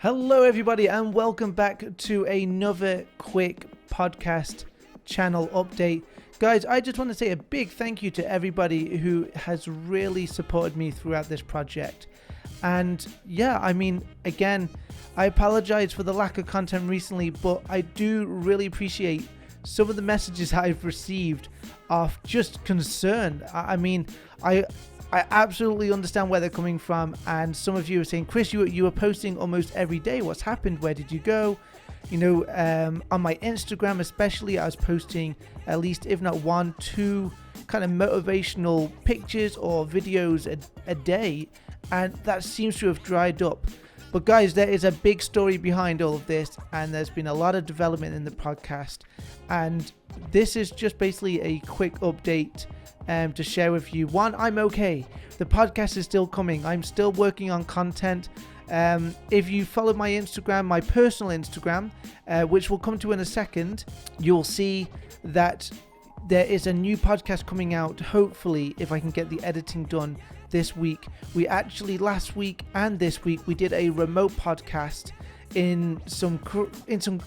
Hello everybody and welcome back to another quick podcast channel update. Guys, I just want to say a big thank you to everybody who has really supported me throughout this project. And yeah, I mean, again, I apologize for the lack of content recently, but I do really appreciate some of the messages I've received of just concern. I absolutely understand where they're coming from, and some of you are saying, Chris, you were posting almost every day. What's happened? Where did you go? You know, on my Instagram especially, I was posting at least, if not 1-2 kind of motivational pictures or videos a day, and that seems to have dried up. But guys, there is a big story behind all of this, and there's been a lot of development in the podcast, and this is just basically a quick update to share with you. One, I'm okay. The podcast is still coming. I'm still working on content. If you follow my Instagram, my personal Instagram, which we'll come to in a second, you'll see that there is a new podcast coming out, hopefully, if I can get the editing done this week. We actually, last week and this week, we did a remote podcast in some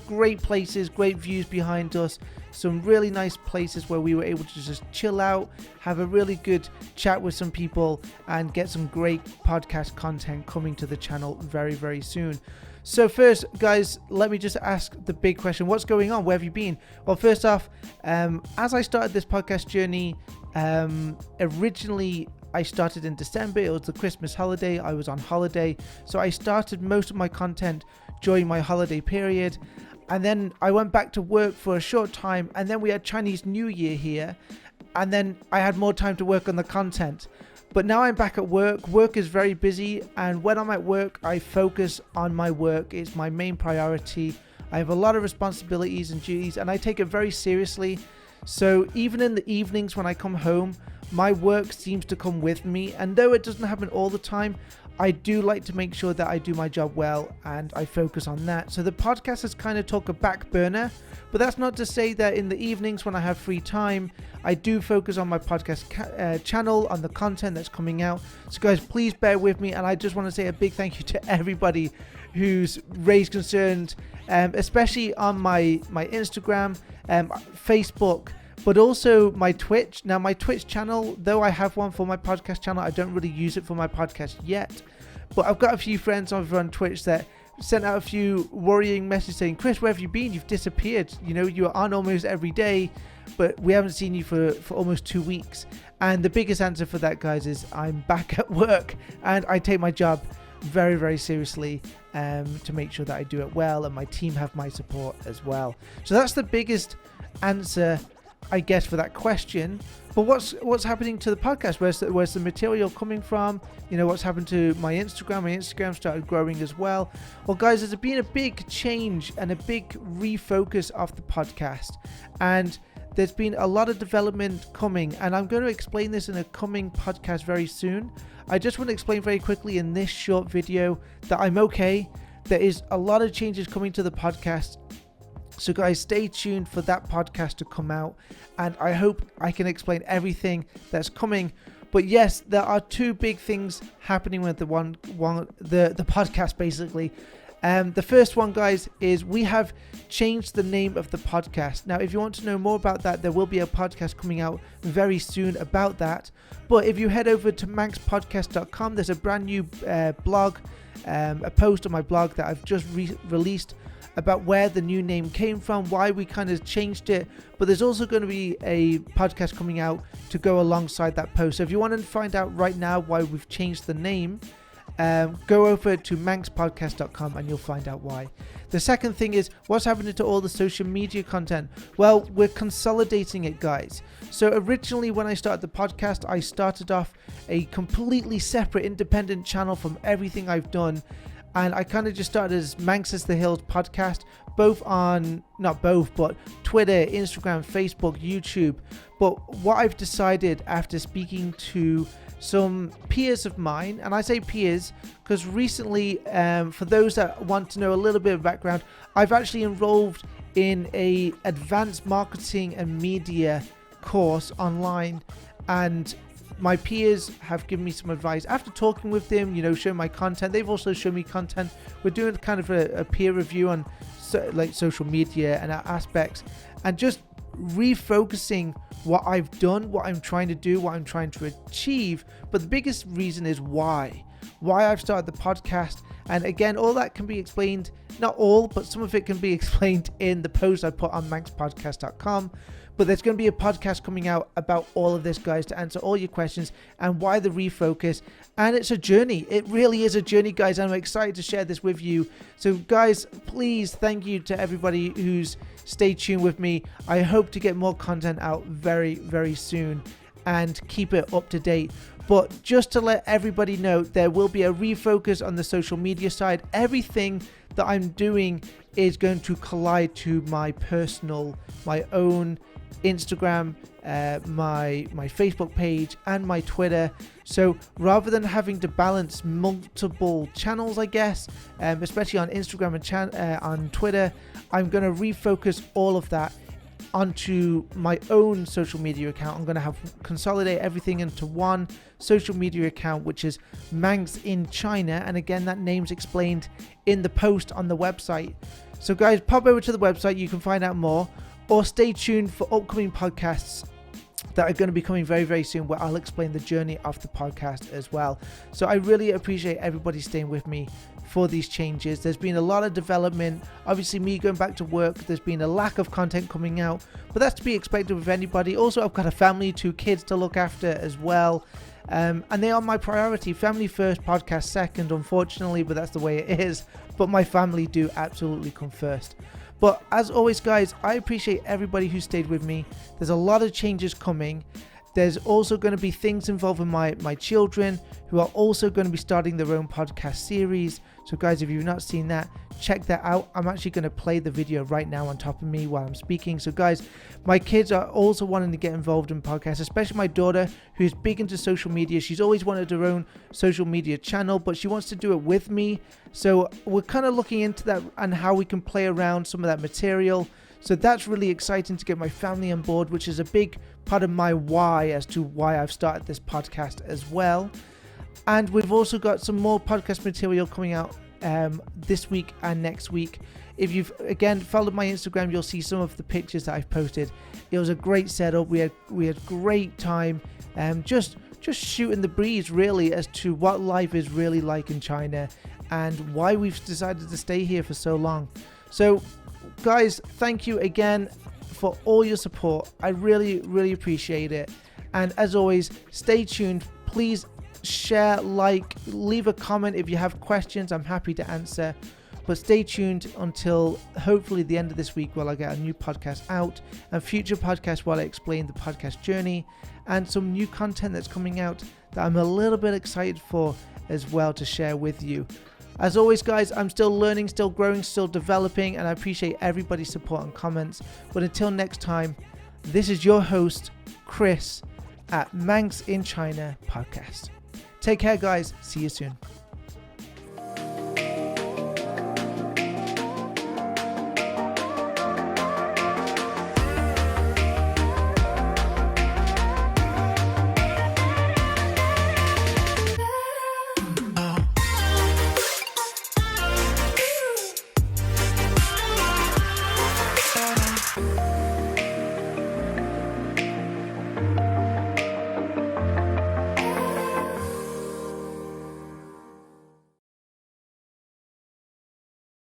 great places, great views behind us, some really nice places where we were able to just chill out, have a really good chat with some people, and get some great podcast content coming to the channel very, very soon. So first, guys, let me just ask the big question. What's going on? Where have you been? Well, first off, as I started this podcast journey, originally I started in December. It was the Christmas holiday. I was on holiday. So I started most of my content during my holiday period. And then I went back to work for a short time. And then we had Chinese New Year here. And then I had more time to work on the content. But now I'm back at work. Work is very busy. And when I'm at work, I focus on my work. It's my main priority. I have a lot of responsibilities and duties, and I take it very seriously. So even in the evenings when I come home, my work seems to come with me. And though it doesn't happen all the time, I do like to make sure that I do my job well and I focus on that. So the podcast has kind of took a back burner, but that's not to say that in the evenings when I have free time, I do focus on my podcast channel, on the content that's coming out. So guys, please bear with me. And I just want to say a big thank you to everybody who's raised concerns, especially on my Instagram, Facebook, but also my Twitch. Now, my Twitch channel, though I have one for my podcast channel, I don't really use it for my podcast yet. But I've got a few friends over on Twitch that sent out a few worrying messages saying, Chris, where have you been? You've disappeared. You know, you are on almost every day, but we haven't seen you for almost 2 weeks. And the biggest answer for that, guys, is I'm back at work, and I take my job very, very seriously to make sure that I do it well, and my team have my support as well. So that's the biggest answer, I guess, for that question. But what's happening to the podcast? Where's the material coming from? You know, what's happened to my Instagram? My Instagram started growing as well. Well, guys, there's been a big change and a big refocus of the podcast, and there's been a lot of development coming, and I'm going to explain this in a coming podcast very soon. I just want to explain very quickly in this short video that I'm okay. There is a lot of changes coming to the podcast. So guys, stay tuned for that podcast to come out, and I hope I can explain everything that's coming. But yes, there are two big things happening with the podcast basically. The first one, guys, is we have changed the name of the podcast. Now, if you want to know more about that, there will be a podcast coming out very soon about that. But if you head over to manxpodcast.com, there's a brand new blog, a post on my blog that I've just released about where the new name came from, why we kind of changed it. But there's also going to be a podcast coming out to go alongside that post. So if you want to find out right now why we've changed the name, go over to manxpodcast.com and you'll find out why. The second thing is what's happening to all the social media content. Well, we're consolidating it, guys. So originally when I started the podcast, I started off a completely separate independent channel from everything I've done. And I kind of just started as Manx is the Hills podcast, both on, not both, but Twitter, Instagram, Facebook, YouTube. But what I've decided after speaking to some peers of mine, and I say peers because recently, for those that want to know a little bit of background, I've actually enrolled in a advanced marketing and media course online, and my peers have given me some advice after talking with them, showing my content. They've also shown me content. We're doing kind of a peer review on like social media and aspects, and just refocusing what I've done, what I'm trying to do, what I'm trying to achieve. But the biggest reason is why I've started the podcast. And again, all that can be explained, not all, but some of it can be explained in the post I put on manxpodcast.com. But there's going to be a podcast coming out about all of this, guys, to answer all your questions and why the refocus. And it's a journey. It really is a journey, guys. I'm excited to share this with you. So, guys, please, thank you to everybody who's stayed tuned with me. I hope to get more content out very, very soon and keep it up to date. But just to let everybody know, there will be a refocus on the social media side. Everything that I'm doing is going to collide to my own Instagram, my Facebook page, and my Twitter. So rather than having to balance multiple channels, I guess, especially on Instagram and on Twitter, I'm going to refocus all of that onto my own social media account. I'm going to consolidate everything into one social media account, which is Manx in China. And again, that name's explained in the post on the website. So guys, pop over to the website. You can find out more, or stay tuned for upcoming podcasts that are going to be coming very, very soon, where I'll explain the journey of the podcast as well. So I really appreciate everybody staying with me for these changes. There's been a lot of development. Obviously, me going back to work, there's been a lack of content coming out, but that's to be expected with anybody. Also, I've got a family, 2 kids to look after as well. And they are my priority. Family first, podcast second, unfortunately, but that's the way it is. But my family do absolutely come first. But as always, guys, I appreciate everybody who stayed with me. There's a lot of changes coming. There's also going to be things involving my children, who are also going to be starting their own podcast series. So guys, if you've not seen that, check that out. I'm actually going to play the video right now on top of me while I'm speaking. So guys, my kids are also wanting to get involved in podcasts, especially my daughter, who's big into social media. She's always wanted her own social media channel, but she wants to do it with me. So we're kind of looking into that and how we can play around some of that material. So that's really exciting to get my family on board, which is a big part of my why as to why I've started this podcast as well. And we've also got some more podcast material coming out this week and next week. If you've again followed my Instagram, you'll see some of the pictures that I've posted. It was a great setup. We had great time, just shooting the breeze really as to what life is really like in China and why we've decided to stay here for so long. So guys, thank you again for all your support. I really, really appreciate it. And as always, stay tuned. Please share, like, leave a comment if you have questions. I'm happy to answer. But stay tuned until hopefully the end of this week, while I get a new podcast out and future podcasts while I explain the podcast journey and some new content that's coming out that I'm a little bit excited for as well to share with you. As always, guys, I'm still learning, still growing, still developing, and I appreciate everybody's support and comments. But until next time, this is your host, Kriss, at Manx in China podcast. Take care, guys. See you soon.